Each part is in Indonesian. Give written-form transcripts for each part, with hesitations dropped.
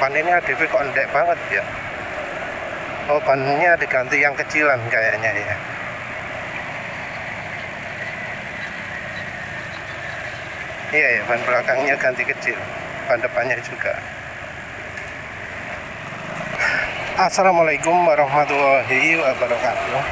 depan ini ADV kok endek banget ya. Oh, bannya diganti yang kecilan kayaknya ya. Iya ya, ban belakangnya ganti kecil, ban depannya juga. Assalamualaikum warahmatullahi wabarakatuh.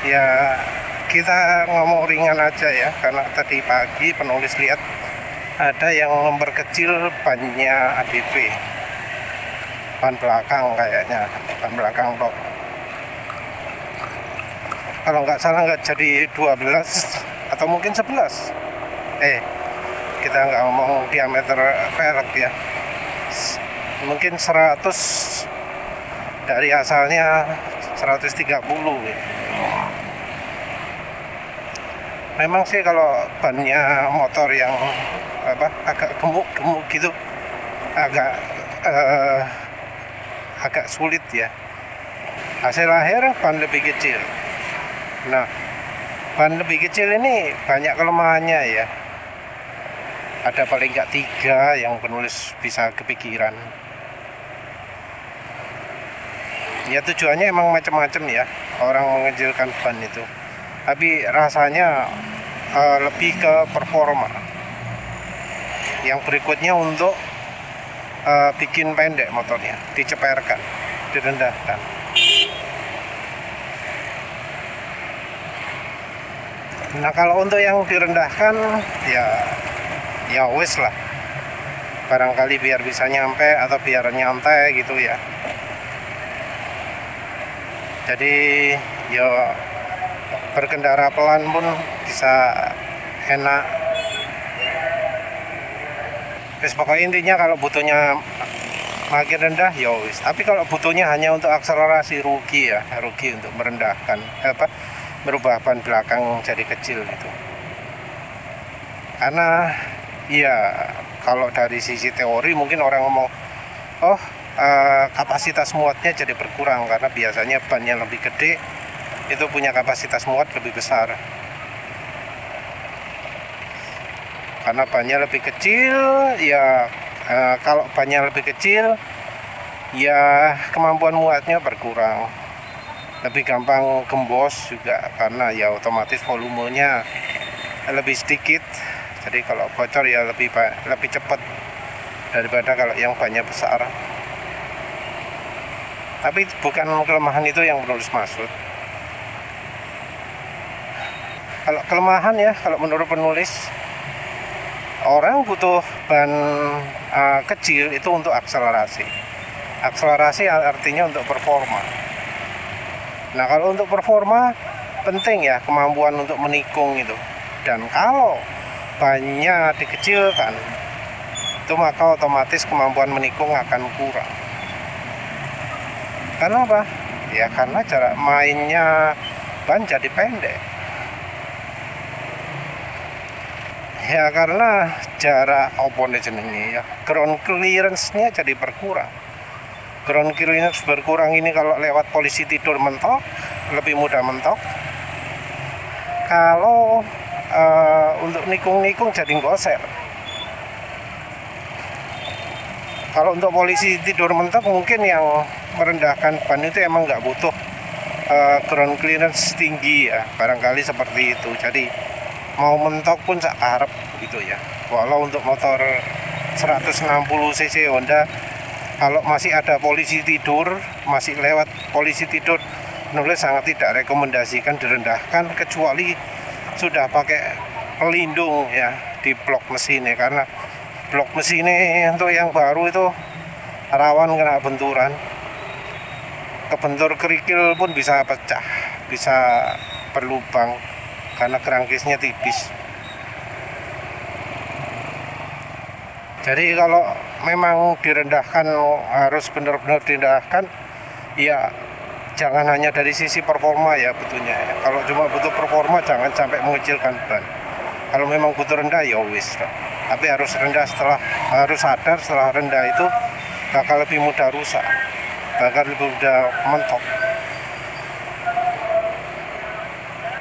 Ya, kita ngomong ringan aja ya, karena tadi pagi penulis lihat ada yang memperkecil bannya ADV, ban belakang kayaknya, ban belakang tok. Kalau nggak salah nggak jadi 12 atau mungkin 11. Kita nggak ngomong diameter velg ya, mungkin 100 dari asalnya 130 ya. Memang sih kalau bannya motor yang agak gemuk-gemuk gitu agak sulit ya. Hasil akhir ban lebih kecil. Nah, ban lebih kecil ini banyak kelemahannya ya. Ada paling nggak 3 yang penulis bisa kepikiran. Ya tujuannya emang macam-macam ya, orang mengecilkan ban itu. Tapi rasanya lebih ke performa. Yang berikutnya untuk bikin pendek motornya, diceperkan, direndahkan. Nah, kalau untuk yang direndahkan ya wis lah, barangkali biar bisa nyampe atau biar nyantai gitu ya. Jadi ya berkendara pelan pun bisa enak. Terus pokoknya intinya kalau butuhnya makin rendah ya wis. Tapi kalau butuhnya hanya untuk akselerasi, rugi untuk merendahkan merubah ban belakang jadi kecil gitu. Karena ya kalau dari sisi teori mungkin orang ngomong kapasitas muatnya jadi berkurang karena biasanya ban yang lebih gede itu punya kapasitas muat lebih besar. Karena bannya lebih kecil ya, kalau bannya lebih kecil ya kemampuan muatnya berkurang, lebih gampang gembos juga karena ya otomatis volumenya lebih sedikit. Jadi kalau bocor ya lebih cepat daripada kalau yang bannya besar. Tapi bukan kelemahan itu yang penulis maksud. Kalau kelemahan ya, kalau menurut penulis, orang butuh ban kecil itu untuk akselerasi. Akselerasi artinya untuk performa. Nah, kalau untuk performa penting ya kemampuan untuk menikung itu. Dan kalau bannya dikecilkan, itu maka otomatis kemampuan menikung akan kurang. Karena apa? Ya karena jarak mainnya ban jadi pendek. Ya karena jarak jenenge ya, ground clearance-nya jadi berkurang. Ground clearance berkurang ini kalau lewat polisi tidur mentok, lebih mudah mentok. Kalau untuk nikung-nikung jadi nggoser. Kalau untuk polisi tidur mentok mungkin yang merendahkan ban itu emang nggak butuh ground clearance tinggi ya, barangkali seperti itu. Jadi mau mentok pun sak karep gitu ya. Walau untuk motor 160 cc Honda, kalau masih ada polisi tidur, masih lewat polisi tidur, penulis sangat tidak rekomendasikan direndahkan kecuali sudah pakai pelindung ya di blok mesinnya, karena blok mesinnya untuk yang baru itu rawan kena benturan. Kebentur kerikil pun bisa pecah, bisa berlubang karena kerangkisnya tipis. Jadi kalau memang direndahkan, harus benar-benar direndahkan ya, jangan hanya dari sisi performa ya butuhnya ya. Kalau cuma butuh performa jangan sampai mengecilkan ban. Kalau memang butuh rendah ya wis, tapi harus sadar setelah rendah itu bakal lebih mudah rusak, bakal lebih mudah mentok.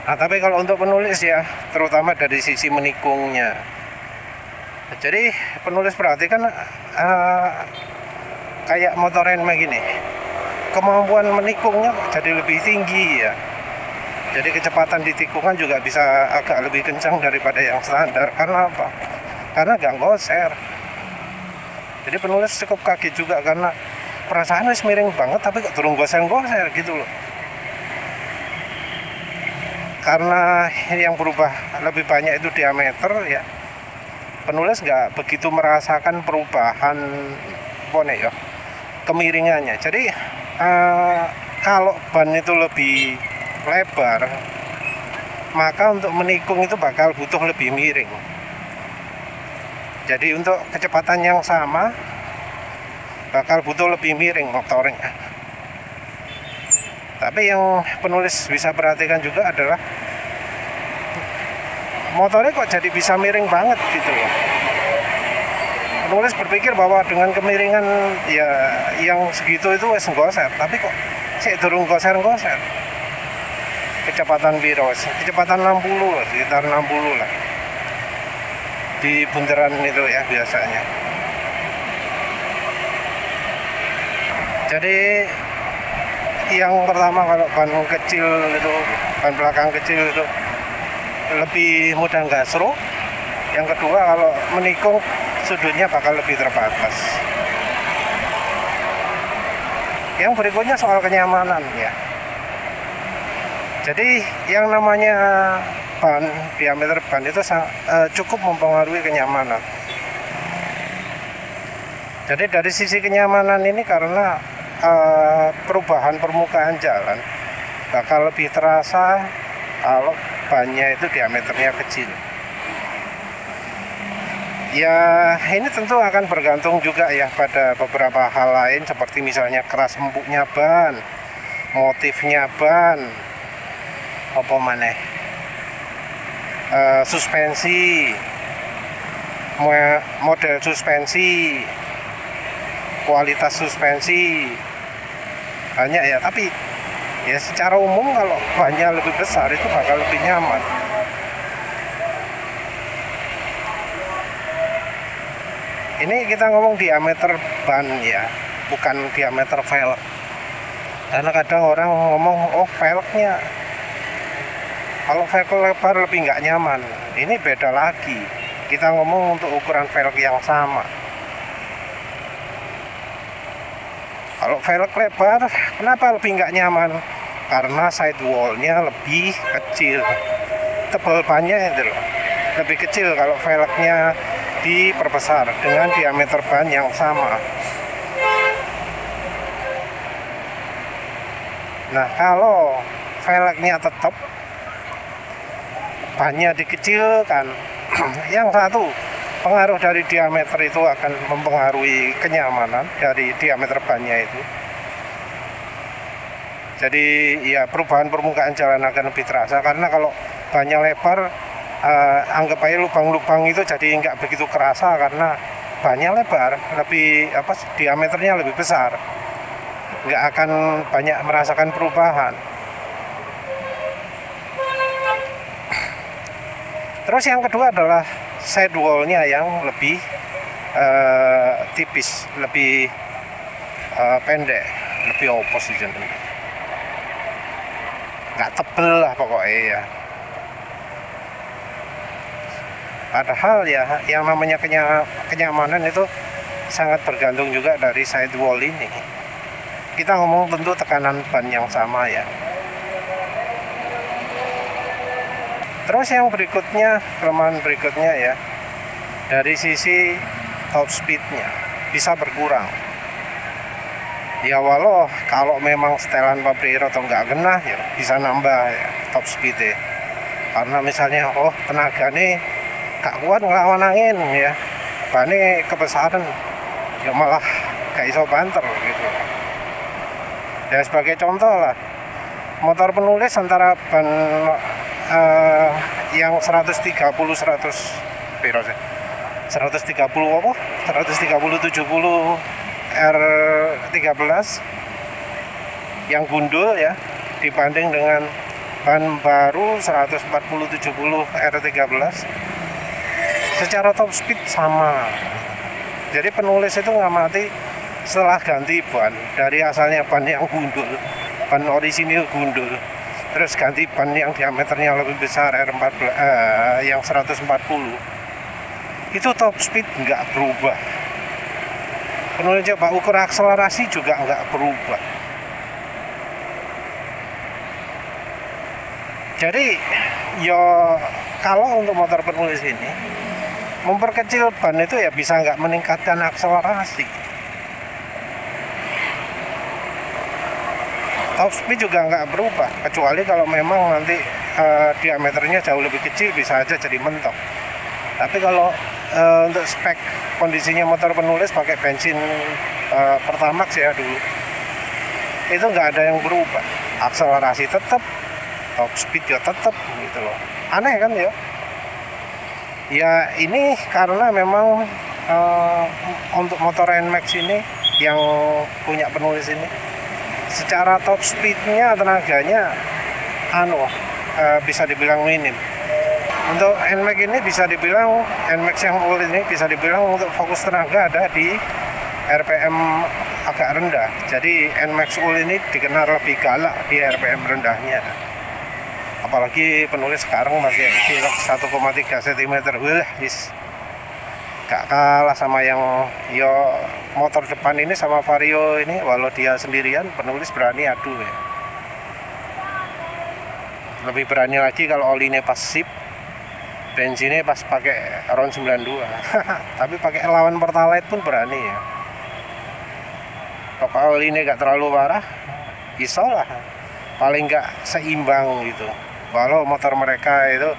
Nah, tapi kalau untuk penulis ya, terutama dari sisi menikungnya, Jadi penulis perhatikan kayak motor NMAX gini, kemampuan menikungnya jadi lebih tinggi ya. Jadi kecepatan di tikungan juga bisa agak lebih kencang daripada yang standar. Karena apa? Karena gak goser. Jadi penulis cukup kaget juga karena perasaan wis miring banget tapi kok turun goser-goser gitu loh. Karena yang berubah lebih banyak itu diameter ya, penulis nggak begitu merasakan perubahan ya kemiringannya. Jadi kalau ban itu lebih lebar, maka untuk menikung itu bakal butuh lebih miring. Jadi untuk kecepatan yang sama bakal butuh lebih miring motornya. Tapi yang penulis bisa perhatikan juga adalah motornya kok jadi bisa miring banget gitu ya. Penulis berpikir bahwa dengan kemiringan ya yang segitu itu wes goser, tapi kok sih turun goser-goser. Kecepatan biros, kecepatan 60 sekitar 60 lah. Di bundaran itu ya biasanya. Jadi yang pertama kalau ban kecil itu, ban belakang kecil itu lebih mudah gasro. Yang kedua kalau menikung sudutnya bakal lebih terbatas. Yang berikutnya soal kenyamanan ya. Jadi yang namanya ban, diameter ban itu cukup mempengaruhi kenyamanan. Jadi dari sisi kenyamanan ini karena perubahan permukaan jalan bakal lebih terasa kalau bannya itu diameternya kecil. Ya ini tentu akan bergantung juga ya pada beberapa hal lain seperti misalnya keras empuknya ban, motifnya ban, apa maneh, suspensi, model suspensi, kualitas suspensi, banyak ya. Tapi ya secara umum kalau bannya lebih besar itu bakal lebih nyaman. Ini kita ngomong diameter ban ya, bukan diameter velg. Karena kadang orang ngomong oh velgnya, kalau velg lebar lebih nggak nyaman. Ini beda lagi. Kita ngomong untuk ukuran velg yang sama. Kalau velg lebar, kenapa lebih nggak nyaman? Karena sidewall-nya lebih kecil, tebal bannya itu loh, lebih kecil kalau velgnya diperbesar dengan diameter ban yang sama. Nah kalau velgnya tetap, bannya dikecilkan, yang satu pengaruh dari diameter itu akan mempengaruhi kenyamanan dari diameter bannya itu. Jadi ya perubahan permukaan jalan akan lebih terasa karena kalau bannya lebar, anggap aja lubang-lubang itu jadi nggak begitu kerasa karena bannya lebar, lebih diameternya lebih besar, nggak akan banyak merasakan perubahan. Terus yang kedua adalah sidewall-nya yang lebih tipis, lebih pendek, lebih opos sih jenenge. Nggak tebel lah pokoknya ya. Padahal ya yang namanya kenyamanan itu sangat bergantung juga dari sidewall ini. Kita ngomong tentu tekanan ban yang sama ya. Terus yang berikutnya, kelemahan berikutnya ya, dari sisi top speednya bisa berkurang. Ya walau kalau memang setelan pabrik atau nggak genah ya bisa nambah ya, top speednya. Karena misalnya tenaga nih gak kuat ngelawan angin ya, bannya kebesaran ya malah gak iso banter gitu. Ya sebagai contoh lah, motor penulis antara ban yang 130 70 R13 yang gundul ya dibanding dengan ban baru 140 70 R13, secara top speed sama. Jadi penulis itu ngamati setelah ganti ban, dari asalnya ban yang gundul, ban orisinil gundul, terus ganti ban yang diameternya lebih besar R14 yang 140, itu top speed nggak berubah. Penulis coba ukur akselerasi juga nggak berubah. Jadi ya kalau untuk motor penulis ini memperkecil ban itu ya bisa nggak meningkatkan akselerasi. Top speed juga nggak berubah, kecuali kalau memang nanti diameternya jauh lebih kecil bisa aja jadi mentok. Tapi kalau untuk spek kondisinya motor penulis pakai bensin Pertamax ya dulu, itu nggak ada yang berubah. Akselerasi tetap, top speed ya tetap gitu loh. Aneh kan ya? Ya ini karena memang untuk motor NMAX ini yang punya penulis ini secara top speednya tenaganya bisa dibilang minim. Untuk NMAX ini bisa dibilang NMAX yang full ini bisa dibilang untuk fokus tenaga ada di RPM agak rendah. Jadi NMAX full ini dikenal lebih galak di RPM rendahnya. Apalagi penulis sekarang pakai velg 1,3 cm, wah gak kalah sama yang motor depan ini sama Vario ini. Walau dia sendirian, penulis berani adu ya. Lebih berani lagi kalau olinya pas sip, bensinnya pas pakai RON 92. Tapi pakai lawan Pertalite pun berani ya. Kalau olinya gak terlalu parah, iso lah, paling gak seimbang gitu. Walau motor mereka itu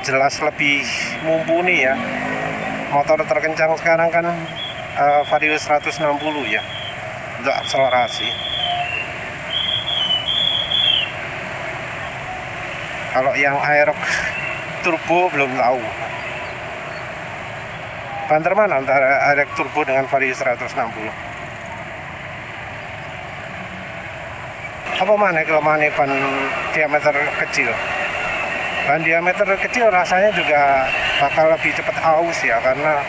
jelas lebih mumpuni ya. Motor terkencang sekarang kan Vario 160 ya untuk akselerasi. Kalau yang Aerox turbo belum tahu. Banter mana antara Aerox turbo dengan Vario 160? Apa mana kelemahan ban diameter kecil? Ban diameter kecil rasanya juga bakal lebih cepat aus ya, karena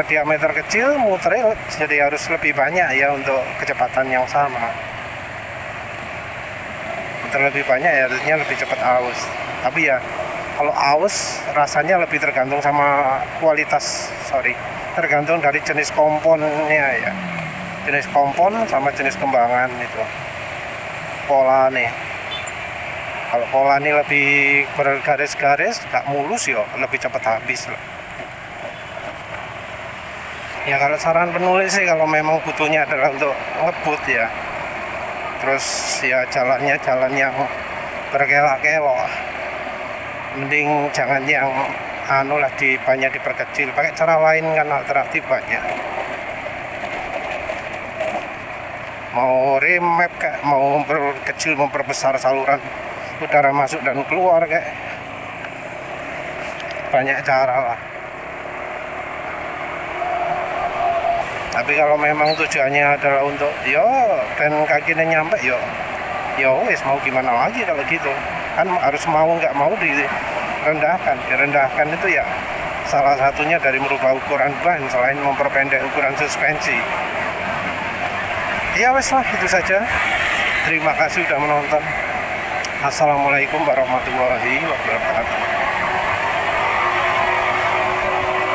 diameter kecil muternya jadi harus lebih banyak ya untuk kecepatan yang sama. Muter lebih banyak ya harusnya lebih cepat aus. Tapi ya kalau aus rasanya lebih tergantung sama tergantung dari jenis komponnya ya. Jenis kompon sama jenis kembangan itu. Pola nih, kalau pola ini lebih bergaris-garis gak mulus ya lebih cepat habis lah. Ya kalau saran penulis sih, kalau memang butuhnya adalah untuk ngebut ya, terus ya jalannya jalan yang berkelok-kelok, mending jangan yang banyak diperkecil, pakai cara lain kan alternatif banyak. Mau remap kayak mau memperkecil memperbesar saluran udara masuk dan keluar kayak banyak cara lah. Tapi kalau memang tujuannya adalah untuk dan kakinya nyampe wes mau gimana lagi kalau gitu kan, harus mau nggak mau direndahkan itu ya salah satunya dari merubah ukuran ban selain memperpendek ukuran suspensi. Ya wes lah, itu saja. Terima kasih sudah menonton. Assalamualaikum warahmatullahi wabarakatuh.